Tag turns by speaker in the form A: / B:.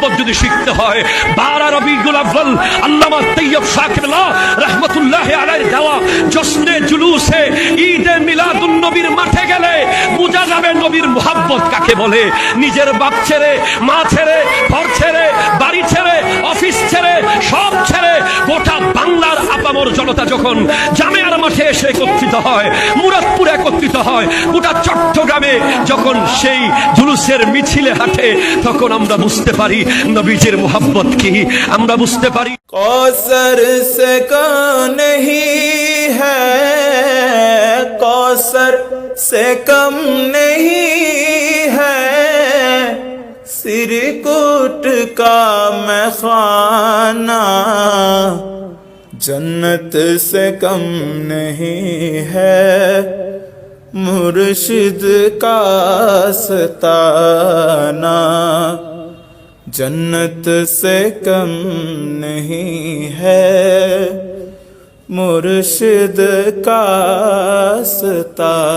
A: মোহাব্বত যদি শিখতে হয়, 12 রবিউল আউয়াল আল্লামা তৈয়ব শাকিরুল্লাহ রাহমাতুল্লাহি আলাইহির দেওয়া জশ্নে জুলুসে ঈদে মিলাদুন নবীর মাঠে গেলে বোঝা যাবে নবীর মোহাব্বত কাকে বলে। নিজের বাপ ছেড়ে, মা ছেড়ে, ঘর ছেড়ে, বাড়ি ছেড়ে, অফিস ছেড়ে, সব ছেড়ে গোটা বাংলার আপামর জনতা যখন জামিয়ার মাঠে এসে একত্রিত হয়, মুরাদপুরে একত্রিত হয়, গোটা চট্টগ্রামে যখন সেই জুলুসের মিছিলে হাঁটে, তখন আমরা বুঝতে পারি নবীজির মোহাব্বত কি, আমরা বুঝতে পারি।
B: कौसर से कम नहीं है, कौसर से कम नहीं है, सिरकुट का मैं खाना जन्नत से कम नहीं है, मुर्शिद का आस्ताना जन्नत से कम नहीं है, मुर्शिद का आस्ताना।